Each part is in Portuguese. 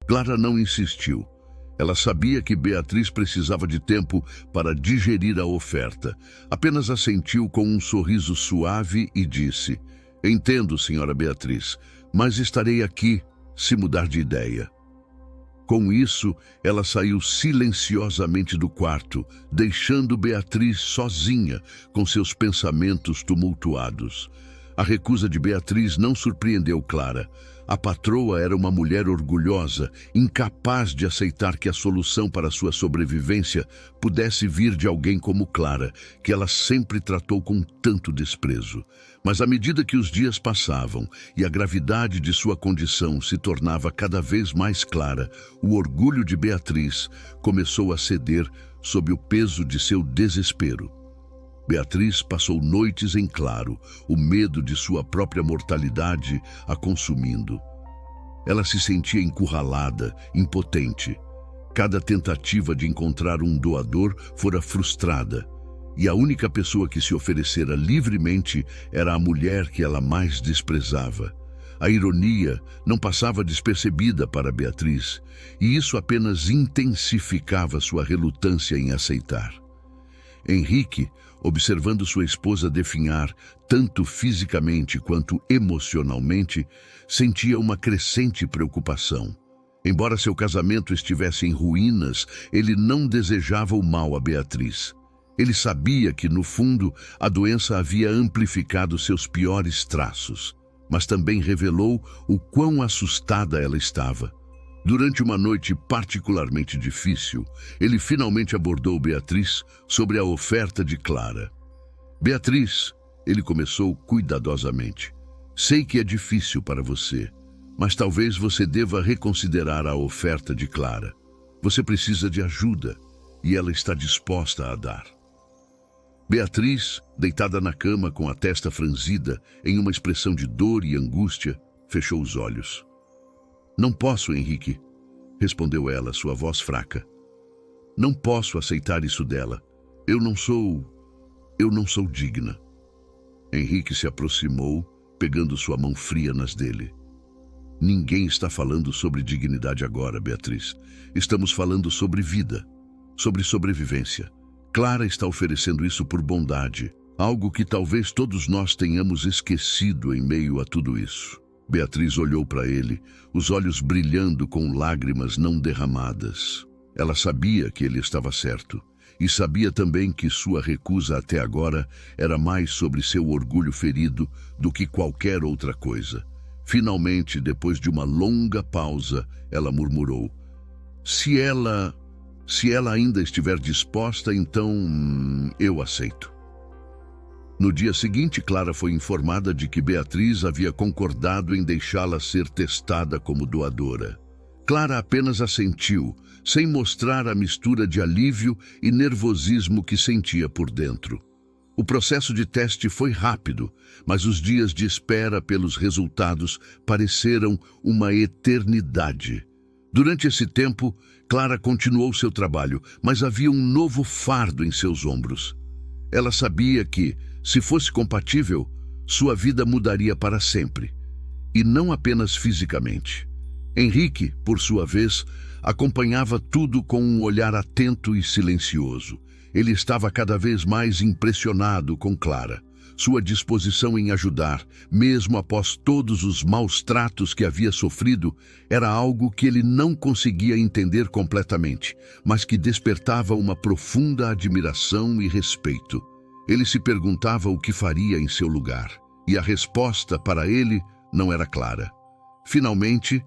Clara não insistiu. Ela sabia que Beatriz precisava de tempo para digerir a oferta. Apenas assentiu com um sorriso suave e disse: "Entendo, senhora Beatriz, mas estarei aqui se mudar de ideia." Com isso, ela saiu silenciosamente do quarto, deixando Beatriz sozinha com seus pensamentos tumultuados. A recusa de Beatriz não surpreendeu Clara. A patroa era uma mulher orgulhosa, incapaz de aceitar que a solução para sua sobrevivência pudesse vir de alguém como Clara, que ela sempre tratou com tanto desprezo. Mas à medida que os dias passavam e a gravidade de sua condição se tornava cada vez mais clara, o orgulho de Beatriz começou a ceder sob o peso de seu desespero. Beatriz passou noites em claro, o medo de sua própria mortalidade a consumindo. Ela se sentia encurralada, impotente. Cada tentativa de encontrar um doador fora frustrada, e a única pessoa que se oferecera livremente era a mulher que ela mais desprezava. A ironia não passava despercebida para Beatriz, e isso apenas intensificava sua relutância em aceitar. Henrique, observando sua esposa definhar, tanto fisicamente quanto emocionalmente, sentia uma crescente preocupação. Embora seu casamento estivesse em ruínas, ele não desejava o mal a Beatriz. Ele sabia que, no fundo, a doença havia amplificado seus piores traços, mas também revelou o quão assustada ela estava. Durante uma noite particularmente difícil, ele finalmente abordou Beatriz sobre a oferta de Clara. "Beatriz", ele começou cuidadosamente, "sei que é difícil para você, mas talvez você deva reconsiderar a oferta de Clara. Você precisa de ajuda e ela está disposta a dar." Beatriz, deitada na cama com a testa franzida, em uma expressão de dor e angústia, fechou os olhos. "Não posso, Henrique", respondeu ela, sua voz fraca. "Não posso aceitar isso dela. Eu não sou digna." Henrique se aproximou, pegando sua mão fria nas dele. "Ninguém está falando sobre dignidade agora, Beatriz. Estamos falando sobre vida, sobre sobrevivência. Clara está oferecendo isso por bondade, algo que talvez todos nós tenhamos esquecido em meio a tudo isso." Beatriz olhou para ele, os olhos brilhando com lágrimas não derramadas. Ela sabia que ele estava certo, e sabia também que sua recusa até agora era mais sobre seu orgulho ferido do que qualquer outra coisa. Finalmente, depois de uma longa pausa, ela murmurou: Se ela ainda estiver disposta, então eu aceito." No dia seguinte, Clara foi informada de que Beatriz havia concordado em deixá-la ser testada como doadora. Clara apenas assentiu, sem mostrar a mistura de alívio e nervosismo que sentia por dentro. O processo de teste foi rápido, mas os dias de espera pelos resultados pareceram uma eternidade. Durante esse tempo, Clara continuou seu trabalho, mas havia um novo fardo em seus ombros. Ela sabia que, se fosse compatível, sua vida mudaria para sempre, e não apenas fisicamente. Henrique, por sua vez, acompanhava tudo com um olhar atento e silencioso. Ele estava cada vez mais impressionado com Clara. Sua disposição em ajudar, mesmo após todos os maus tratos que havia sofrido, era algo que ele não conseguia entender completamente, mas que despertava uma profunda admiração e respeito. Ele se perguntava o que faria em seu lugar, e a resposta para ele não era clara. Finalmente,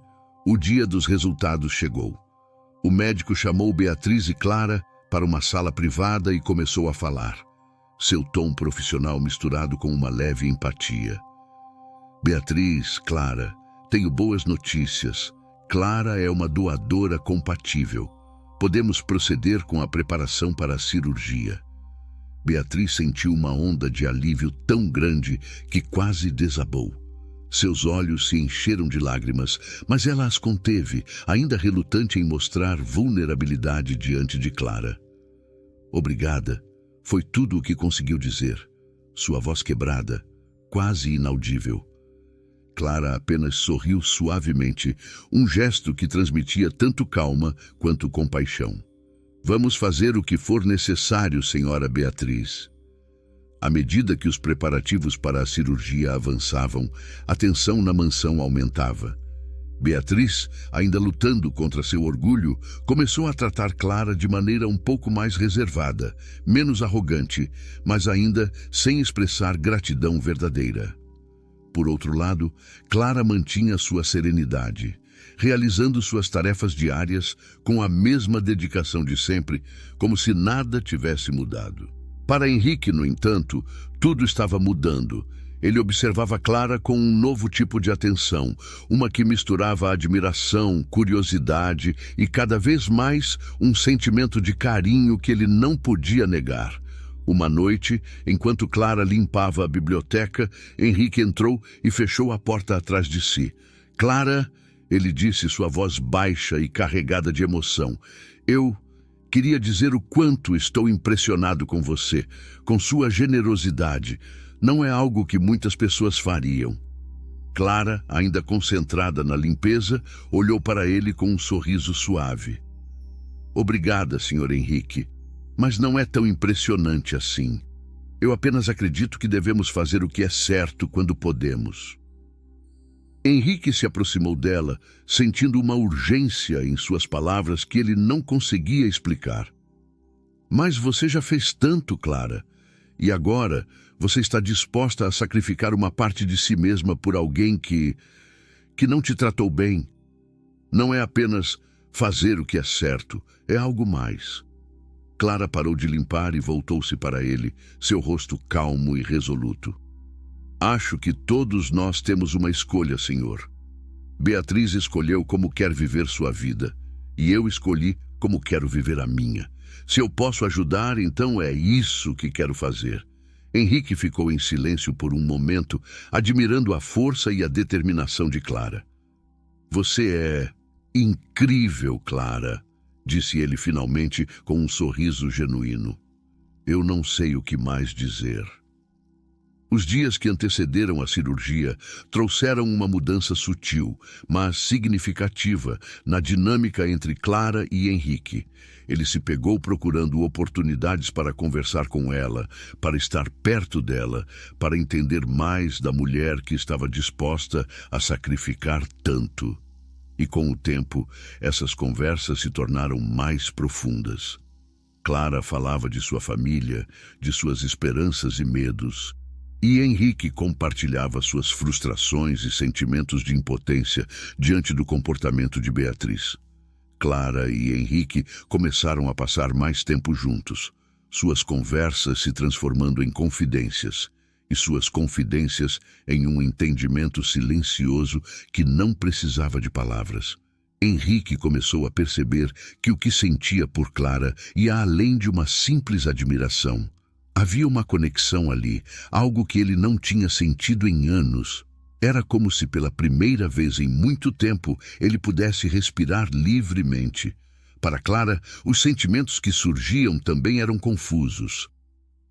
o dia dos resultados chegou. O médico chamou Beatriz e Clara para uma sala privada e começou a falar, seu tom profissional misturado com uma leve empatia. "Beatriz, Clara, tenho boas notícias. Clara é uma doadora compatível. Podemos proceder com a preparação para a cirurgia." Beatriz sentiu uma onda de alívio tão grande que quase desabou. Seus olhos se encheram de lágrimas, mas ela as conteve, ainda relutante em mostrar vulnerabilidade diante de Clara. "Obrigada", foi tudo o que conseguiu dizer, sua voz quebrada, quase inaudível. Clara apenas sorriu suavemente, um gesto que transmitia tanto calma quanto compaixão. Vamos fazer o que for necessário, senhora Beatriz. À medida que os preparativos para a cirurgia avançavam, a tensão na mansão aumentava. Beatriz, ainda lutando contra seu orgulho, começou a tratar Clara de maneira um pouco mais reservada, menos arrogante, mas ainda sem expressar gratidão verdadeira. Por outro lado, Clara mantinha sua serenidade, realizando suas tarefas diárias com a mesma dedicação de sempre, como se nada tivesse mudado. Para Henrique, no entanto, tudo estava mudando. Ele observava Clara com um novo tipo de atenção, uma que misturava admiração, curiosidade e cada vez mais um sentimento de carinho que ele não podia negar. Uma noite, enquanto Clara limpava a biblioteca, Henrique entrou e fechou a porta atrás de si. Clara, ele disse, sua voz baixa e carregada de emoção, eu queria dizer o quanto estou impressionado com você, com sua generosidade. Não é algo que muitas pessoas fariam. Clara, ainda concentrada na limpeza, olhou para ele com um sorriso suave. Obrigada, Sr. Henrique, mas não é tão impressionante assim. Eu apenas acredito que devemos fazer o que é certo quando podemos. Henrique se aproximou dela, sentindo uma urgência em suas palavras que ele não conseguia explicar. Mas você já fez tanto, Clara, e agora você está disposta a sacrificar uma parte de si mesma por alguém que não te tratou bem. Não é apenas fazer o que é certo, é algo mais. Clara parou de limpar e voltou-se para ele, seu rosto calmo e resoluto. Acho que todos nós temos uma escolha, senhor. Beatriz escolheu como quer viver sua vida, e eu escolhi como quero viver a minha. Se eu posso ajudar, então é isso que quero fazer. Henrique ficou em silêncio por um momento, admirando a força e a determinação de Clara. Você é incrível, Clara, disse ele finalmente com um sorriso genuíno. Eu não sei o que mais dizer. Os dias que antecederam a cirurgia trouxeram uma mudança sutil, mas significativa, na dinâmica entre Clara e Henrique. Ele se pegou procurando oportunidades para conversar com ela, para estar perto dela, para entender mais da mulher que estava disposta a sacrificar tanto. E com o tempo, essas conversas se tornaram mais profundas. Clara falava de sua família, de suas esperanças e medos. E Henrique compartilhava suas frustrações e sentimentos de impotência diante do comportamento de Beatriz. Clara e Henrique começaram a passar mais tempo juntos, suas conversas se transformando em confidências, e suas confidências em um entendimento silencioso que não precisava de palavras. Henrique começou a perceber que o que sentia por Clara ia além de uma simples admiração. Havia uma conexão ali, algo que ele não tinha sentido em anos. Era como se pela primeira vez em muito tempo ele pudesse respirar livremente. Para Clara, os sentimentos que surgiam também eram confusos.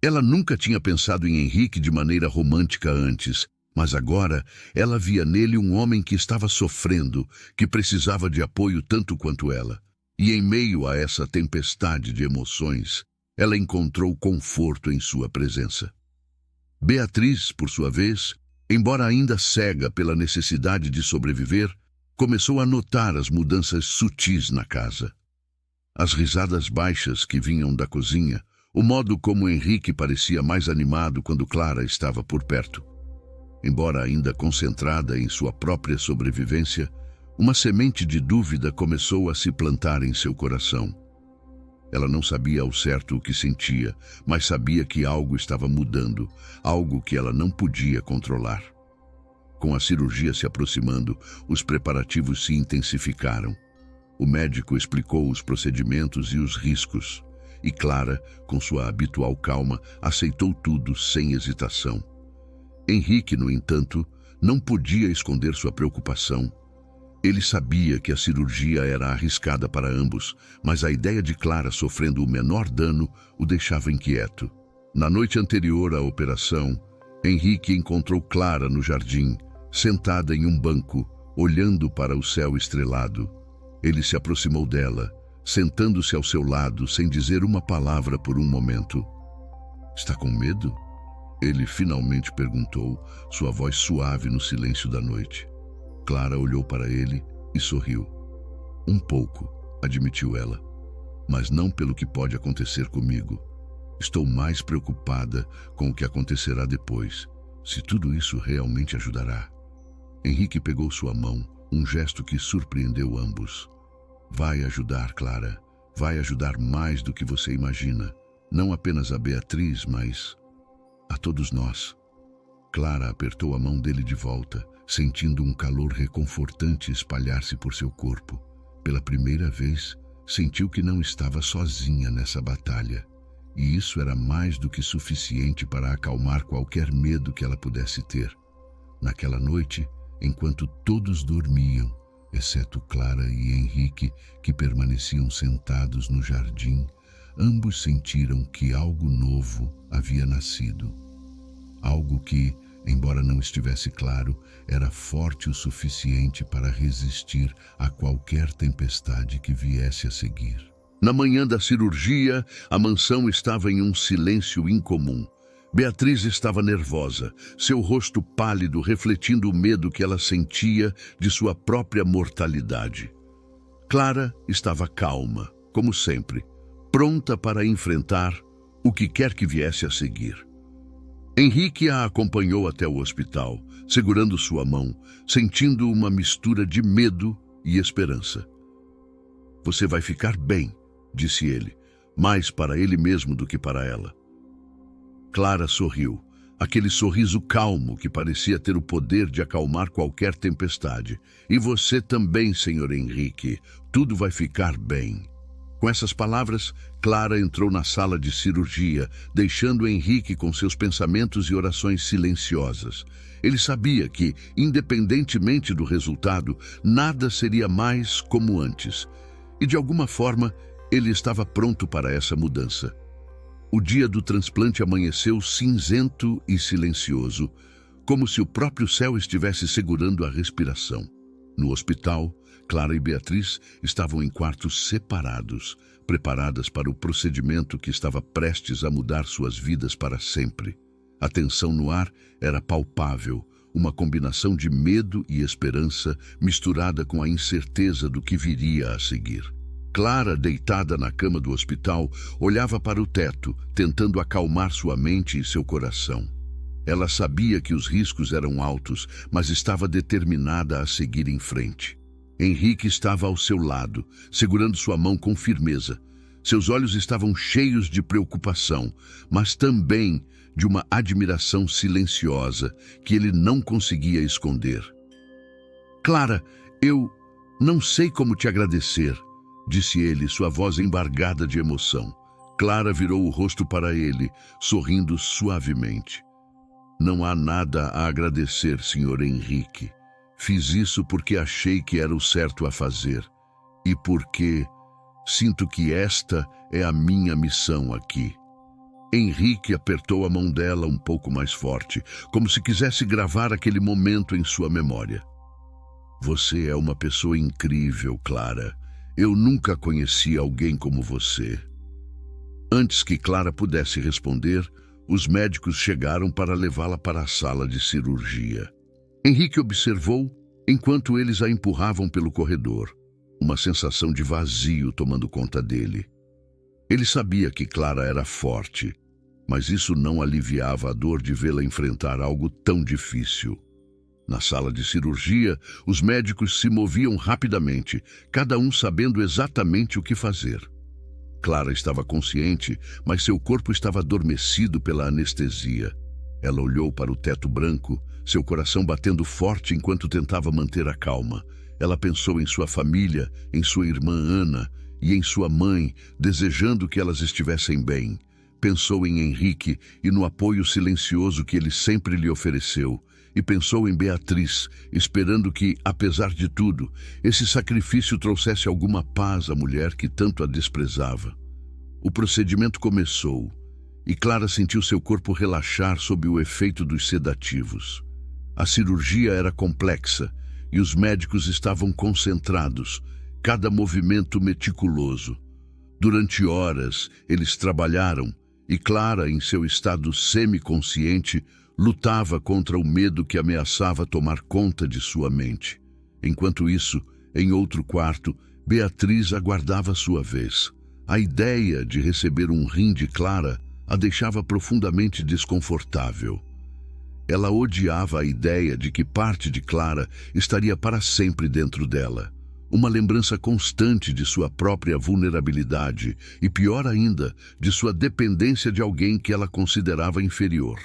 Ela nunca tinha pensado em Henrique de maneira romântica antes, mas agora ela via nele um homem que estava sofrendo, que precisava de apoio tanto quanto ela. E em meio a essa tempestade de emoções, ela encontrou conforto em sua presença. Beatriz, por sua vez, embora ainda cega pela necessidade de sobreviver, começou a notar as mudanças sutis na casa. As risadas baixas que vinham da cozinha, o modo como Henrique parecia mais animado quando Clara estava por perto. Embora ainda concentrada em sua própria sobrevivência, uma semente de dúvida começou a se plantar em seu coração. Ela não sabia ao certo o que sentia, mas sabia que algo estava mudando, algo que ela não podia controlar. Com a cirurgia se aproximando, os preparativos se intensificaram. O médico explicou os procedimentos e os riscos, e Clara, com sua habitual calma, aceitou tudo sem hesitação. Henrique, no entanto, não podia esconder sua preocupação. Ele sabia que a cirurgia era arriscada para ambos, mas a ideia de Clara sofrendo o menor dano o deixava inquieto. Na noite anterior à operação, Henrique encontrou Clara no jardim, sentada em um banco, olhando para o céu estrelado. Ele se aproximou dela, sentando-se ao seu lado sem dizer uma palavra por um momento. "Está com medo?" Ele finalmente perguntou, sua voz suave no silêncio da noite. Clara olhou para ele e sorriu. "Um pouco", admitiu ela, "mas não pelo que pode acontecer comigo. Estou mais preocupada com o que acontecerá depois, se tudo isso realmente ajudará." Henrique pegou sua mão, um gesto que surpreendeu ambos. "Vai ajudar, Clara. Vai ajudar mais do que você imagina. Não apenas a Beatriz, mas a todos nós." Clara apertou a mão dele de volta, sentindo um calor reconfortante espalhar-se por seu corpo. Pela primeira vez, sentiu que não estava sozinha nessa batalha. E isso era mais do que suficiente para acalmar qualquer medo que ela pudesse ter. Naquela noite, enquanto todos dormiam, exceto Clara e Henrique, que permaneciam sentados no jardim, ambos sentiram que algo novo havia nascido. Algo que, embora não estivesse claro, era forte o suficiente para resistir a qualquer tempestade que viesse a seguir. Na manhã da cirurgia, a mansão estava em um silêncio incomum. Beatriz estava nervosa, seu rosto pálido refletindo o medo que ela sentia de sua própria mortalidade. Clara estava calma, como sempre, pronta para enfrentar o que quer que viesse a seguir. Henrique a acompanhou até o hospital, segurando sua mão, sentindo uma mistura de medo e esperança. "Você vai ficar bem", disse ele, mais para ele mesmo do que para ela. Clara sorriu, aquele sorriso calmo que parecia ter o poder de acalmar qualquer tempestade. "E você também, Sr. Henrique, tudo vai ficar bem." Com essas palavras, Clara entrou na sala de cirurgia, deixando Henrique com seus pensamentos e orações silenciosas. Ele sabia que, independentemente do resultado, nada seria mais como antes. E, de alguma forma, ele estava pronto para essa mudança. O dia do transplante amanheceu cinzento e silencioso, como se o próprio céu estivesse segurando a respiração. No hospital, Clara e Beatriz estavam em quartos separados, preparadas para o procedimento que estava prestes a mudar suas vidas para sempre. A tensão no ar era palpável, uma combinação de medo e esperança misturada com a incerteza do que viria a seguir. Clara, deitada na cama do hospital, olhava para o teto, tentando acalmar sua mente e seu coração. Ela sabia que os riscos eram altos, mas estava determinada a seguir em frente. Henrique estava ao seu lado, segurando sua mão com firmeza. Seus olhos estavam cheios de preocupação, mas também de uma admiração silenciosa que ele não conseguia esconder. "Clara, eu não sei como te agradecer", disse ele, sua voz embargada de emoção. Clara virou o rosto para ele, sorrindo suavemente. "Não há nada a agradecer, Sr. Henrique. Fiz isso porque achei que era o certo a fazer. E porque sinto que esta é a minha missão aqui." Henrique apertou a mão dela um pouco mais forte, como se quisesse gravar aquele momento em sua memória. "Você é uma pessoa incrível, Clara. Eu nunca conheci alguém como você." Antes que Clara pudesse responder, os médicos chegaram para levá-la para a sala de cirurgia. Henrique observou enquanto eles a empurravam pelo corredor, uma sensação de vazio tomando conta dele. Ele sabia que Clara era forte, mas isso não aliviava a dor de vê-la enfrentar algo tão difícil. Na sala de cirurgia, os médicos se moviam rapidamente, cada um sabendo exatamente o que fazer. Clara estava consciente, mas seu corpo estava adormecido pela anestesia. Ela olhou para o teto branco, seu coração batendo forte enquanto tentava manter a calma. Ela pensou em sua família, em sua irmã Ana e em sua mãe, desejando que elas estivessem bem. Pensou em Henrique e no apoio silencioso que ele sempre lhe ofereceu. E pensou em Beatriz, esperando que, apesar de tudo, esse sacrifício trouxesse alguma paz à mulher que tanto a desprezava. O procedimento começou, e Clara sentiu seu corpo relaxar sob o efeito dos sedativos. A cirurgia era complexa e os médicos estavam concentrados, cada movimento meticuloso. Durante horas, eles trabalharam e Clara, em seu estado semiconsciente, lutava contra o medo que ameaçava tomar conta de sua mente. Enquanto isso, em outro quarto, Beatriz aguardava sua vez. A ideia de receber um rim de Clara a deixava profundamente desconfortável. Ela odiava a ideia de que parte de Clara estaria para sempre dentro dela. Uma lembrança constante de sua própria vulnerabilidade e, pior ainda, de sua dependência de alguém que ela considerava inferior.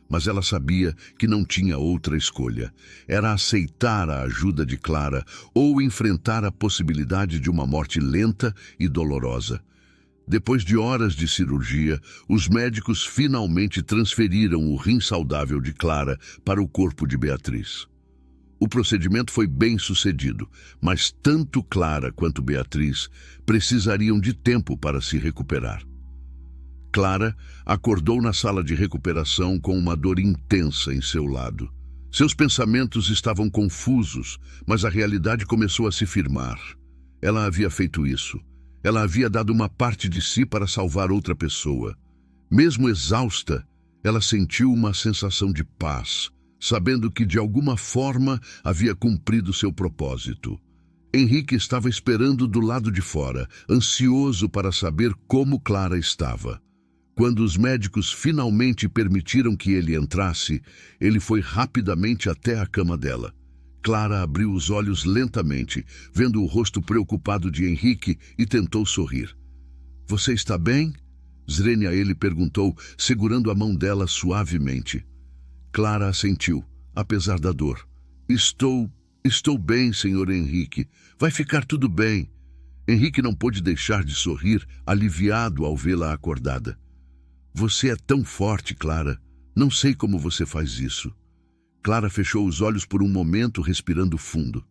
Mas ela sabia que não tinha outra escolha. Era aceitar a ajuda de Clara ou enfrentar a possibilidade de uma morte lenta e dolorosa. Depois de horas de cirurgia, os médicos finalmente transferiram o rim saudável de Clara para o corpo de Beatriz. O procedimento foi bem sucedido, mas tanto Clara quanto Beatriz precisariam de tempo para se recuperar. Clara acordou na sala de recuperação com uma dor intensa em seu lado. Seus pensamentos estavam confusos, mas a realidade começou a se firmar. Ela havia feito isso. Ela havia dado uma parte de si para salvar outra pessoa. Mesmo exausta, ela sentiu uma sensação de paz, sabendo que de alguma forma havia cumprido seu propósito. Henrique estava esperando do lado de fora, ansioso para saber como Clara estava. Quando os médicos finalmente permitiram que ele entrasse, ele foi rapidamente até a cama dela. Clara abriu os olhos lentamente, vendo o rosto preocupado de Henrique, e tentou sorrir. "Você está bem?" Zrenia ele perguntou, segurando a mão dela suavemente. Clara assentiu, apesar da dor. Estou bem, senhor Henrique. Vai ficar tudo bem." Henrique não pôde deixar de sorrir, aliviado ao vê-la acordada. "Você é tão forte, Clara. Não sei como você faz isso." Clara fechou os olhos por um momento, respirando fundo.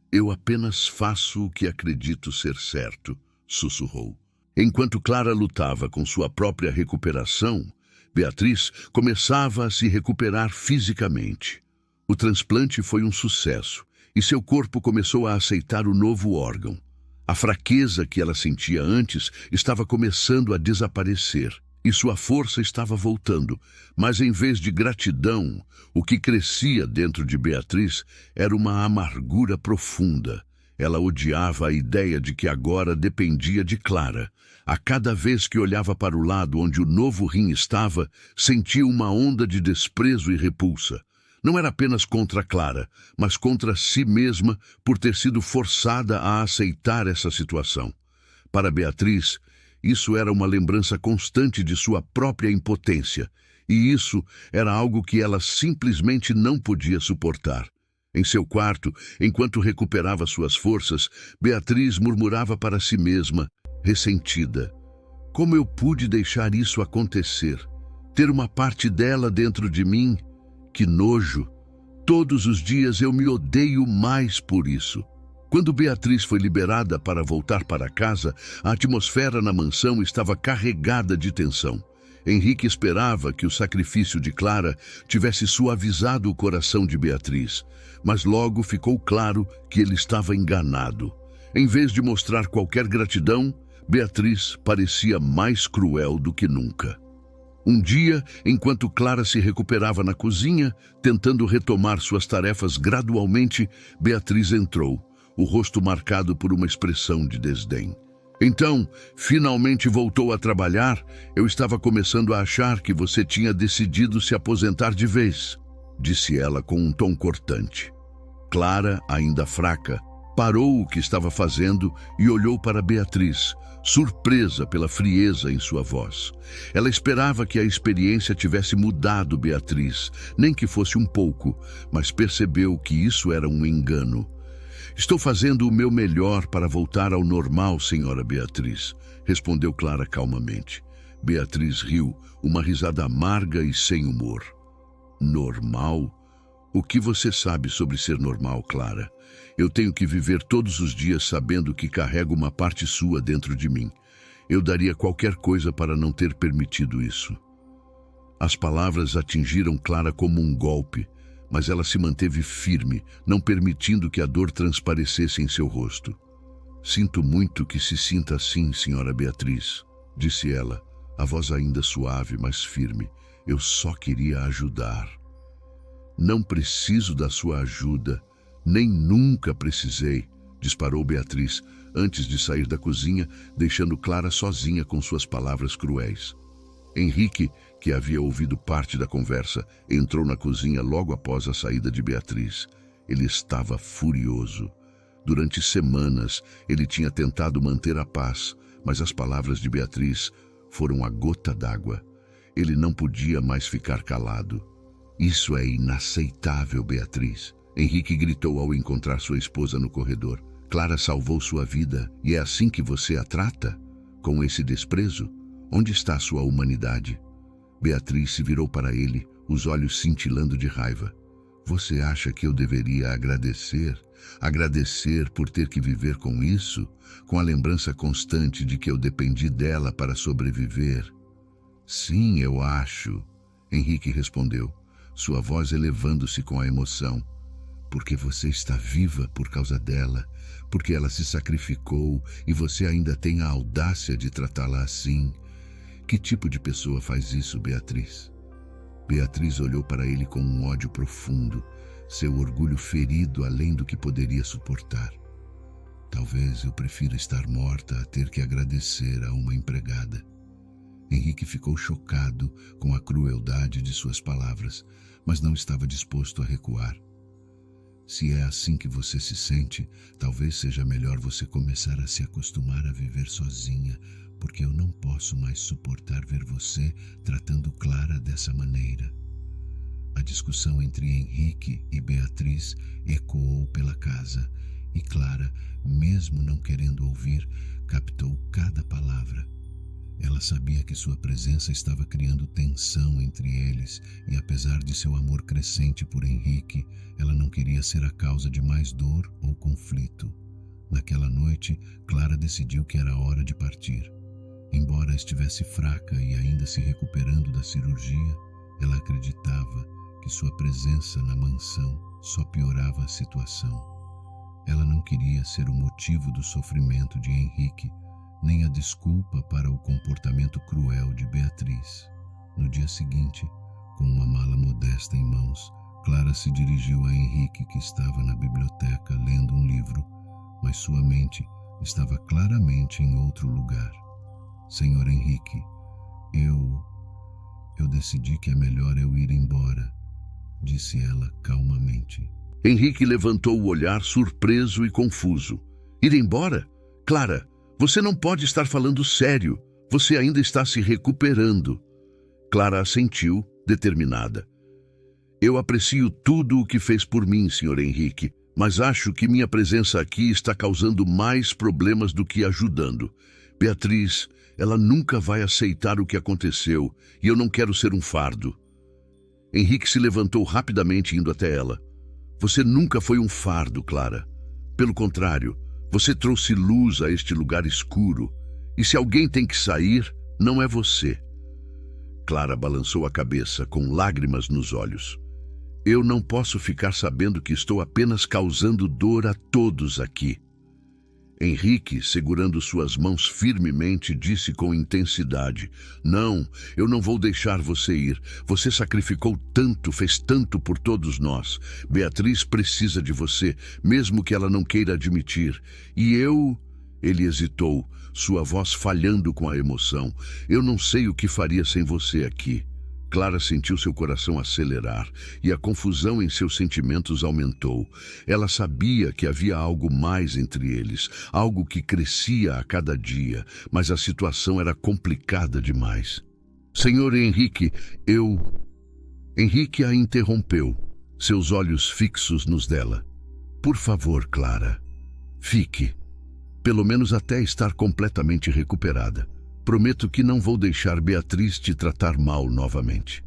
"Eu apenas faço o que acredito ser certo", sussurrou. Enquanto Clara lutava com sua própria recuperação, Beatriz começava a se recuperar fisicamente. O transplante foi um sucesso e seu corpo começou a aceitar o novo órgão. A fraqueza que ela sentia antes estava começando a desaparecer e sua força estava voltando, mas em vez de gratidão, o que crescia dentro de Beatriz era uma amargura profunda. Ela odiava a ideia de que agora dependia de Clara. A cada vez que olhava para o lado onde o novo rim estava, sentia uma onda de desprezo e repulsa. Não era apenas contra Clara, mas contra si mesma por ter sido forçada a aceitar essa situação. Para Beatriz, isso era uma lembrança constante de sua própria impotência, e isso era algo que ela simplesmente não podia suportar. Em seu quarto, enquanto recuperava suas forças, Beatriz murmurava para si mesma, ressentida: "Como eu pude deixar isso acontecer? Ter uma parte dela dentro de mim? Que nojo! Todos os dias eu me odeio mais por isso." Quando Beatriz foi liberada para voltar para casa, a atmosfera na mansão estava carregada de tensão. Henrique esperava que o sacrifício de Clara tivesse suavizado o coração de Beatriz, mas logo ficou claro que ele estava enganado. Em vez de mostrar qualquer gratidão, Beatriz parecia mais cruel do que nunca. Um dia, enquanto Clara se recuperava na cozinha, tentando retomar suas tarefas gradualmente, Beatriz entrou, o rosto marcado por uma expressão de desdém. "Então, finalmente voltou a trabalhar? Eu estava começando a achar que você tinha decidido se aposentar de vez", disse ela com um tom cortante. Clara, ainda fraca, parou o que estava fazendo e olhou para Beatriz, surpresa pela frieza em sua voz. Ela esperava que a experiência tivesse mudado Beatriz, nem que fosse um pouco, mas percebeu que isso era um engano. "Estou fazendo o meu melhor para voltar ao normal, senhora Beatriz", respondeu Clara calmamente. Beatriz riu, uma risada amarga e sem humor. "Normal? O que você sabe sobre ser normal, Clara? Eu tenho que viver todos os dias sabendo que carrego uma parte sua dentro de mim. Eu daria qualquer coisa para não ter permitido isso." As palavras atingiram Clara como um golpe, mas ela se manteve firme, não permitindo que a dor transparecesse em seu rosto. Sinto muito que se sinta assim, senhora Beatriz, disse ela, a voz ainda suave, mas firme. Eu só queria ajudar. Não preciso da sua ajuda, nem nunca precisei, disparou Beatriz, antes de sair da cozinha, deixando Clara sozinha com suas palavras cruéis. Henrique, que havia ouvido parte da conversa, entrou na cozinha logo após a saída de Beatriz. Ele estava furioso. Durante semanas, ele tinha tentado manter a paz, mas as palavras de Beatriz foram a gota d'água. Ele não podia mais ficar calado. Isso é inaceitável, Beatriz. Henrique gritou ao encontrar sua esposa no corredor. Clara salvou sua vida e é assim que você a trata? Com esse desprezo? Onde está sua humanidade? Beatriz se virou para ele, os olhos cintilando de raiva. Você acha que eu deveria agradecer? Agradecer por ter que viver com isso? Com a lembrança constante de que eu dependi dela para sobreviver? Sim, eu acho, Henrique respondeu, sua voz elevando-se com a emoção. Porque você está viva por causa dela, porque ela se sacrificou e você ainda tem a audácia de tratá-la assim. Que tipo de pessoa faz isso, Beatriz? Beatriz olhou para ele com um ódio profundo, seu orgulho ferido além do que poderia suportar. Talvez eu prefira estar morta a ter que agradecer a uma empregada. Henrique ficou chocado com a crueldade de suas palavras, mas não estava disposto a recuar. Se é assim que você se sente, talvez seja melhor você começar a se acostumar a viver sozinha, porque eu não posso mais suportar ver você tratando Clara dessa maneira. A discussão entre Henrique e Beatriz ecoou pela casa, e Clara, mesmo não querendo ouvir, captou cada palavra. Ela sabia que sua presença estava criando tensão entre eles e, apesar de seu amor crescente por Henrique, ela não queria ser a causa de mais dor ou conflito. Naquela noite, Clara decidiu que era hora de partir. Embora estivesse fraca e ainda se recuperando da cirurgia, ela acreditava que sua presença na mansão só piorava a situação. Ela não queria ser o motivo do sofrimento de Henrique, nem a desculpa para o comportamento cruel de Beatriz. No dia seguinte, com uma mala modesta em mãos, Clara se dirigiu a Henrique, que estava na biblioteca lendo um livro, mas sua mente estava claramente em outro lugar. Senhor Henrique, eu decidi que é melhor eu ir embora, disse ela calmamente. Henrique levantou o olhar surpreso e confuso. Ir embora? Clara, você não pode estar falando sério. Você ainda está se recuperando. Clara assentiu, determinada. Eu aprecio tudo o que fez por mim, Sr. Henrique, mas acho que minha presença aqui está causando mais problemas do que ajudando. Beatriz, ela nunca vai aceitar o que aconteceu e eu não quero ser um fardo. Henrique se levantou rapidamente, indo até ela. Você nunca foi um fardo, Clara. Pelo contrário, você trouxe luz a este lugar escuro, e se alguém tem que sair, não é você. Clara balançou a cabeça, com lágrimas nos olhos. Eu não posso ficar sabendo que estou apenas causando dor a todos aqui. Henrique, segurando suas mãos firmemente, disse com intensidade: Não, eu não vou deixar você ir. Você sacrificou tanto, fez tanto por todos nós. Beatriz precisa de você, mesmo que ela não queira admitir. E eu... Ele hesitou, sua voz falhando com a emoção. Eu não sei o que faria sem você aqui. Clara sentiu seu coração acelerar e a confusão em seus sentimentos aumentou. Ela sabia que havia algo mais entre eles, algo que crescia a cada dia, mas a situação era complicada demais. Senhor Henrique, Henrique a interrompeu, seus olhos fixos nos dela. Por favor, Clara, fique. Pelo menos até estar completamente recuperada. Prometo que não vou deixar Beatriz te tratar mal novamente.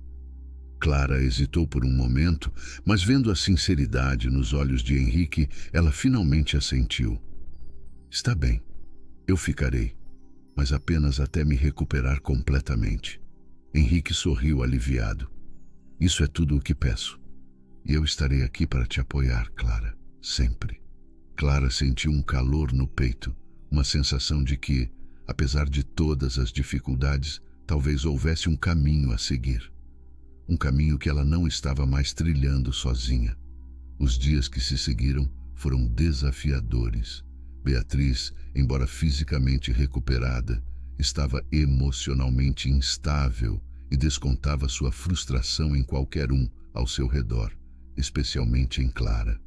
Clara hesitou por um momento, mas vendo a sinceridade nos olhos de Henrique, ela finalmente assentiu. Está bem, eu ficarei, mas apenas até me recuperar completamente. Henrique sorriu aliviado. Isso é tudo o que peço. E eu estarei aqui para te apoiar, Clara, sempre. Clara sentiu um calor no peito, uma sensação de que, apesar de todas as dificuldades, talvez houvesse um caminho a seguir. Um caminho que ela não estava mais trilhando sozinha. Os dias que se seguiram foram desafiadores. Beatriz, embora fisicamente recuperada, estava emocionalmente instável e descontava sua frustração em qualquer um ao seu redor, especialmente em Clara.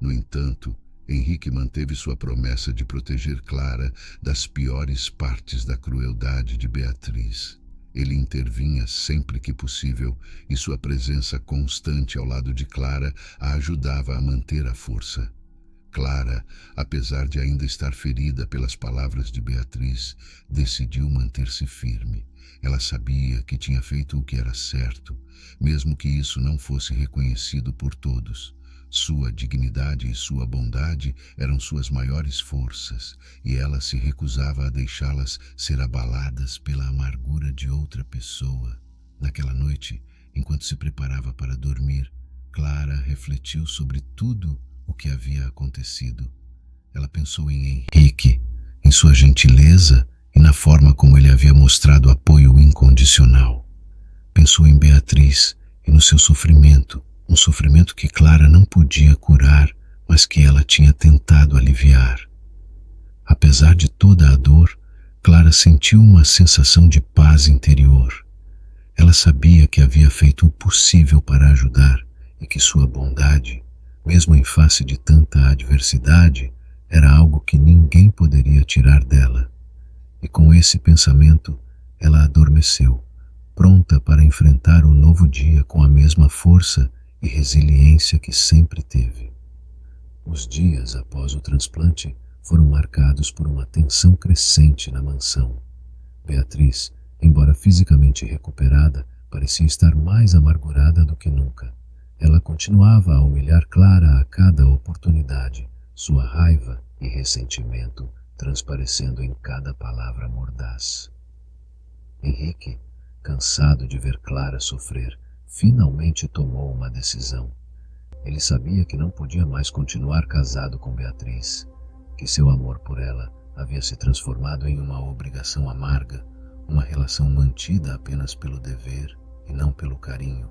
No entanto, Henrique manteve sua promessa de proteger Clara das piores partes da crueldade de Beatriz. Ele intervinha sempre que possível e sua presença constante ao lado de Clara a ajudava a manter a força. Clara, apesar de ainda estar ferida pelas palavras de Beatriz, decidiu manter-se firme. Ela sabia que tinha feito o que era certo, mesmo que isso não fosse reconhecido por todos. Sua dignidade e sua bondade eram suas maiores forças, e ela se recusava a deixá-las ser abaladas pela amargura de outra pessoa. Naquela noite, enquanto se preparava para dormir, Clara refletiu sobre tudo o que havia acontecido. Ela pensou em Henrique, em sua gentileza e na forma como ele havia mostrado apoio incondicional. Pensou em Beatriz e no seu sofrimento, um sofrimento que Clara não podia curar, mas que ela tinha tentado aliviar. Apesar de toda a dor, Clara sentiu uma sensação de paz interior. Ela sabia que havia feito o possível para ajudar e que sua bondade, mesmo em face de tanta adversidade, era algo que ninguém poderia tirar dela. E com esse pensamento, ela adormeceu, pronta para enfrentar o novo dia com a mesma força e resiliência que sempre teve. Os dias após o transplante foram marcados por uma tensão crescente na mansão. Beatriz, embora fisicamente recuperada, parecia estar mais amargurada do que nunca. Ela continuava a humilhar Clara a cada oportunidade, sua raiva e ressentimento transparecendo em cada palavra mordaz. Henrique, cansado de ver Clara sofrer, finalmente tomou uma decisão. Ele sabia que não podia mais continuar casado com Beatriz, que seu amor por ela havia se transformado em uma obrigação amarga, uma relação mantida apenas pelo dever e não pelo carinho.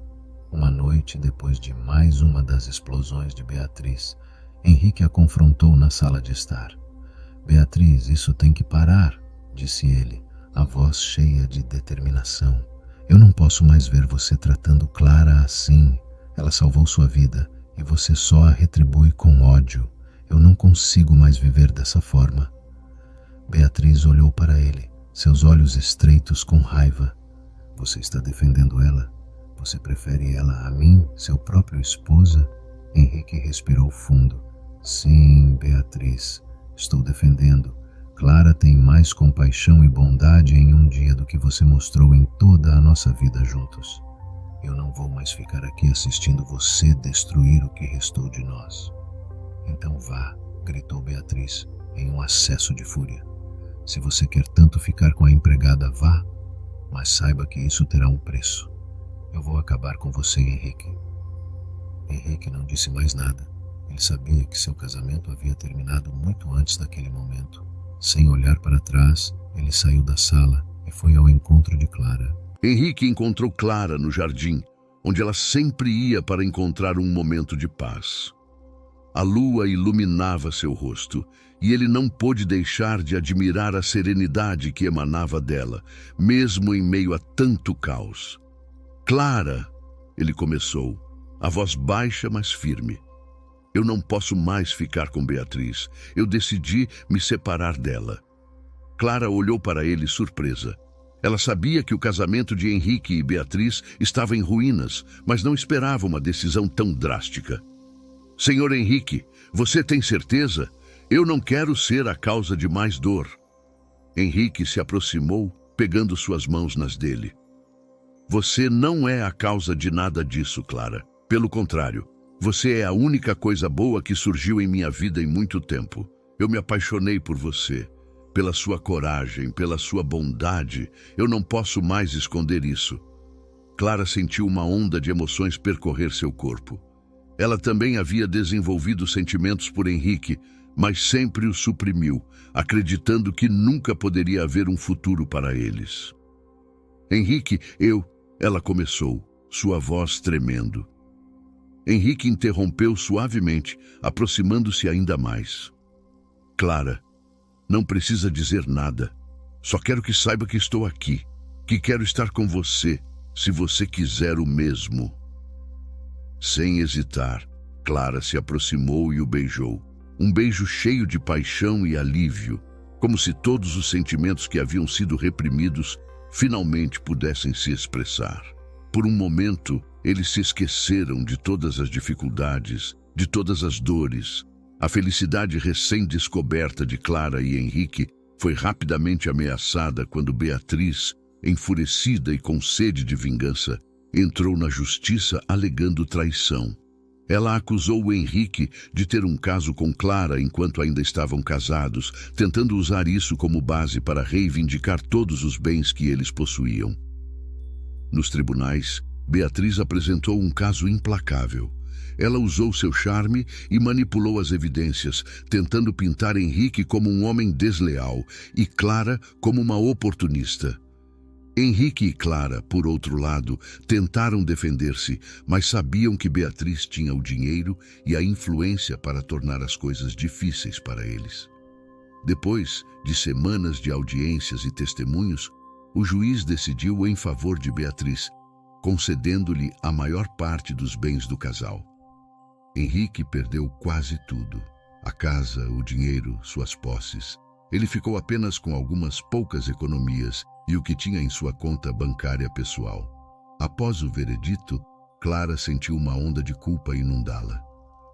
Uma noite depois de mais uma das explosões de Beatriz, Henrique a confrontou na sala de estar. "Beatriz, isso tem que parar", disse ele, a voz cheia de determinação. "Eu não posso mais ver você tratando Clara assim. Ela salvou sua vida e você só a retribui com ódio. Eu não consigo mais viver dessa forma." Beatriz olhou para ele, seus olhos estreitos com raiva. "Você está defendendo ela? Você prefere ela a mim, seu próprio esposa?" Henrique respirou fundo. "Sim, Beatriz, estou defendendo. Clara tem mais compaixão e bondade em um dia do que você mostrou em toda a nossa vida juntos. Eu não vou mais ficar aqui assistindo você destruir o que restou de nós." "Então vá", gritou Beatriz, em um acesso de fúria. "Se você quer tanto ficar com a empregada, vá, mas saiba que isso terá um preço. Eu vou acabar com você, Henrique." Henrique não disse mais nada. Ele sabia que seu casamento havia terminado muito antes daquele momento. Sem olhar para trás, ele saiu da sala e foi ao encontro de Clara. Henrique encontrou Clara no jardim, onde ela sempre ia para encontrar um momento de paz. A lua iluminava seu rosto, e ele não pôde deixar de admirar a serenidade que emanava dela, mesmo em meio a tanto caos. "Clara", ele começou, a voz baixa, mas firme. "Eu não posso mais ficar com Beatriz. Eu decidi me separar dela." Clara olhou para ele surpresa. Ela sabia que o casamento de Henrique e Beatriz estava em ruínas, mas não esperava uma decisão tão drástica. "Senhor Henrique, você tem certeza? Eu não quero ser a causa de mais dor." Henrique se aproximou, pegando suas mãos nas dele. "Você não é a causa de nada disso, Clara. Pelo contrário, você é a única coisa boa que surgiu em minha vida em muito tempo. Eu me apaixonei por você, pela sua coragem, pela sua bondade. Eu não posso mais esconder isso." Clara sentiu uma onda de emoções percorrer seu corpo. Ela também havia desenvolvido sentimentos por Henrique, mas sempre os suprimiu, acreditando que nunca poderia haver um futuro para eles. Henrique, ela começou, sua voz tremendo. Henrique interrompeu suavemente, aproximando-se ainda mais. Clara, não precisa dizer nada. Só quero que saiba que estou aqui, que quero estar com você, se você quiser o mesmo. Sem hesitar, Clara se aproximou e o beijou. Um beijo cheio de paixão e alívio, como se todos os sentimentos que haviam sido reprimidos finalmente pudessem se expressar. Por um momento, eles se esqueceram de todas as dificuldades, de todas as dores. A felicidade recém-descoberta de Clara e Henrique foi rapidamente ameaçada quando Beatriz, enfurecida e com sede de vingança, entrou na justiça alegando traição. Ela acusou o Henrique de ter um caso com Clara enquanto ainda estavam casados, tentando usar isso como base para reivindicar todos os bens que eles possuíam. Nos tribunais, Beatriz apresentou um caso implacável. Ela usou seu charme e manipulou as evidências, tentando pintar Henrique como um homem desleal e Clara como uma oportunista. Henrique e Clara, por outro lado, tentaram defender-se, mas sabiam que Beatriz tinha o dinheiro e a influência para tornar as coisas difíceis para eles. Depois de semanas de audiências e testemunhos, o juiz decidiu em favor de Beatriz, concedendo-lhe a maior parte dos bens do casal. Henrique perdeu quase tudo: a casa, o dinheiro, suas posses. Ele ficou apenas com algumas poucas economias e o que tinha em sua conta bancária pessoal. Após o veredito, Clara sentiu uma onda de culpa inundá-la.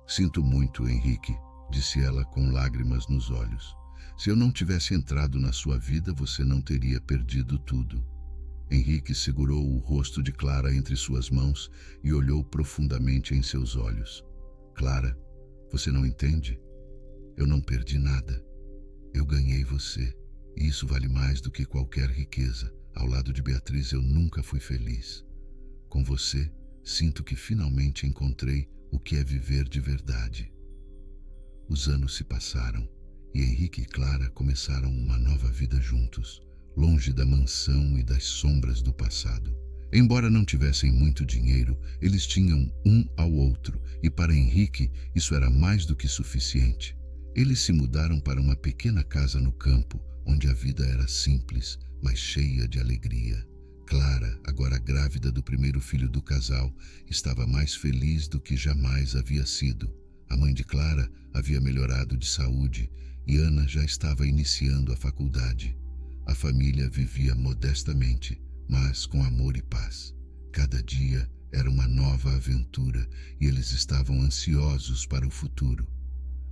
"Sinto muito, Henrique", disse ela com lágrimas nos olhos. "Se eu não tivesse entrado na sua vida, você não teria perdido tudo." Henrique segurou o rosto de Clara entre suas mãos e olhou profundamente em seus olhos. "Clara, você não entende? Eu não perdi nada. Eu ganhei você. E isso vale mais do que qualquer riqueza. Ao lado de Beatriz eu nunca fui feliz. Com você, sinto que finalmente encontrei o que é viver de verdade." Os anos se passaram e Henrique e Clara começaram uma nova vida juntos, longe da mansão e das sombras do passado. Embora não tivessem muito dinheiro, eles tinham um ao outro e para Henrique isso era mais do que suficiente. Eles se mudaram para uma pequena casa no campo, onde a vida era simples, mas cheia de alegria. Clara, agora grávida do primeiro filho do casal, estava mais feliz do que jamais havia sido. A mãe de Clara havia melhorado de saúde e Ana já estava iniciando a faculdade. A família vivia modestamente, mas com amor e paz. Cada dia era uma nova aventura e eles estavam ansiosos para o futuro.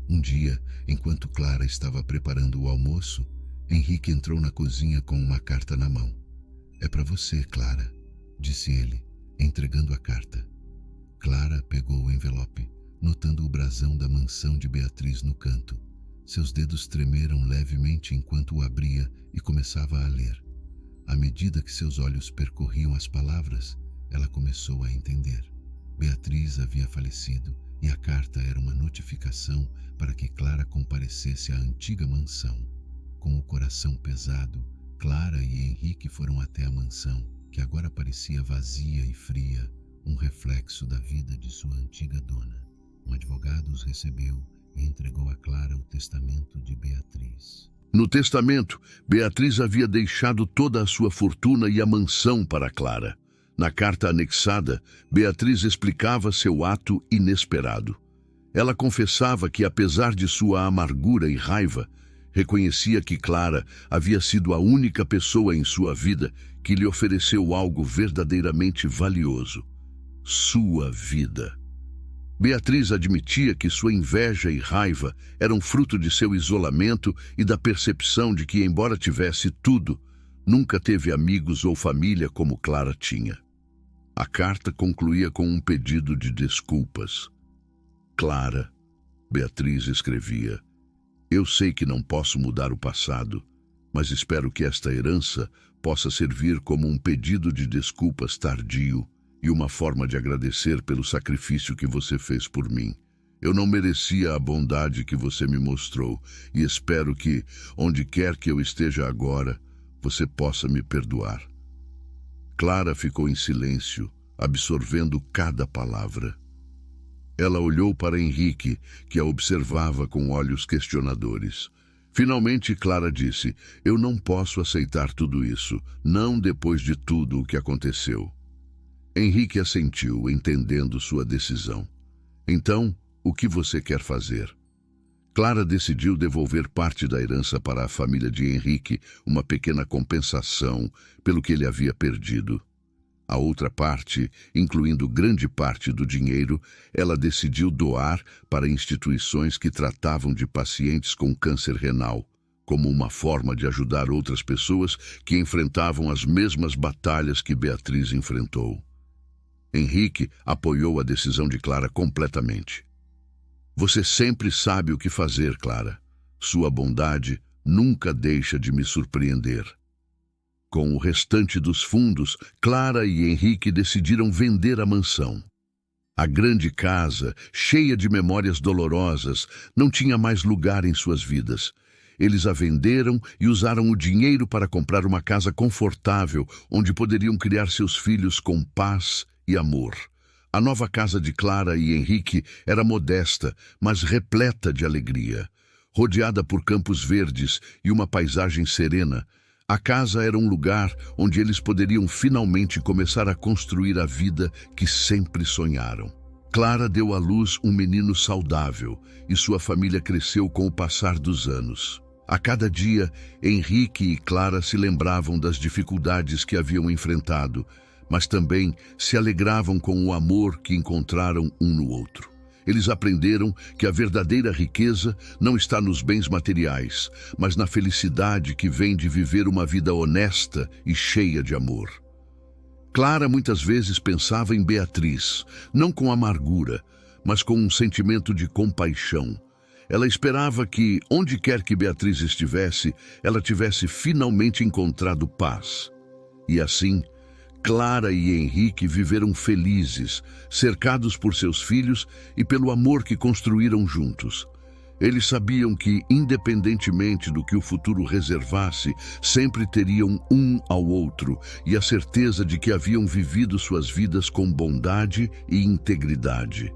Um dia, enquanto Clara estava preparando o almoço, Henrique entrou na cozinha com uma carta na mão. "É para você, Clara", disse ele, entregando a carta. Clara pegou o envelope, notando o brasão da mansão de Beatriz no canto. Seus dedos tremeram levemente enquanto o abria e começava a ler. À medida que seus olhos percorriam as palavras, ela começou a entender. Beatriz havia falecido e a carta era uma notificação para que Clara comparecesse à antiga mansão. Com o coração pesado, Clara e Henrique foram até a mansão, que agora parecia vazia e fria, um reflexo da vida de sua antiga dona. Um advogado os recebeu e entregou a Clara o testamento de Beatriz. No testamento, Beatriz havia deixado toda a sua fortuna e a mansão para Clara. Na carta anexada, Beatriz explicava seu ato inesperado. Ela confessava que, apesar de sua amargura e raiva, reconhecia que Clara havia sido a única pessoa em sua vida que lhe ofereceu algo verdadeiramente valioso: sua vida. Beatriz admitia que sua inveja e raiva eram fruto de seu isolamento e da percepção de que, embora tivesse tudo, nunca teve amigos ou família como Clara tinha. A carta concluía com um pedido de desculpas. "Clara", Beatriz escrevia, "eu sei que não posso mudar o passado, mas espero que esta herança possa servir como um pedido de desculpas tardio e uma forma de agradecer pelo sacrifício que você fez por mim. Eu não merecia a bondade que você me mostrou e espero que, onde quer que eu esteja agora, você possa me perdoar. Clara ficou em silêncio, absorvendo cada palavra. Ela olhou para Henrique, que a observava com olhos questionadores. Finalmente, Clara disse: eu não posso aceitar tudo isso, não depois de tudo o que aconteceu. Henrique assentiu, entendendo sua decisão. Então, o que você quer fazer? Clara decidiu devolver parte da herança para a família de Henrique, uma pequena compensação pelo que ele havia perdido. A outra parte, incluindo grande parte do dinheiro, ela decidiu doar para instituições que tratavam de pacientes com câncer renal, como uma forma de ajudar outras pessoas que enfrentavam as mesmas batalhas que Beatriz enfrentou. Henrique apoiou a decisão de Clara completamente. Você sempre sabe o que fazer, Clara. Sua bondade nunca deixa de me surpreender. Com o restante dos fundos, Clara e Henrique decidiram vender a mansão. A grande casa, cheia de memórias dolorosas, não tinha mais lugar em suas vidas. Eles a venderam e usaram o dinheiro para comprar uma casa confortável, onde poderiam criar seus filhos com paz e amor. A nova casa de Clara e Henrique era modesta, mas repleta de alegria. Rodeada por campos verdes e uma paisagem serena, a casa era um lugar onde eles poderiam finalmente começar a construir a vida que sempre sonharam. Clara deu à luz um menino saudável e sua família cresceu com o passar dos anos. A cada dia, Henrique e Clara se lembravam das dificuldades que haviam enfrentado, mas também se alegravam com o amor que encontraram um no outro. Eles aprenderam que a verdadeira riqueza não está nos bens materiais, mas na felicidade que vem de viver uma vida honesta e cheia de amor. Clara muitas vezes pensava em Beatriz, não com amargura, mas com um sentimento de compaixão. Ela esperava que, onde quer que Beatriz estivesse, ela tivesse finalmente encontrado paz. E assim, Clara e Henrique viveram felizes, cercados por seus filhos e pelo amor que construíram juntos. Eles sabiam que, independentemente do que o futuro reservasse, sempre teriam um ao outro e a certeza de que haviam vivido suas vidas com bondade e integridade.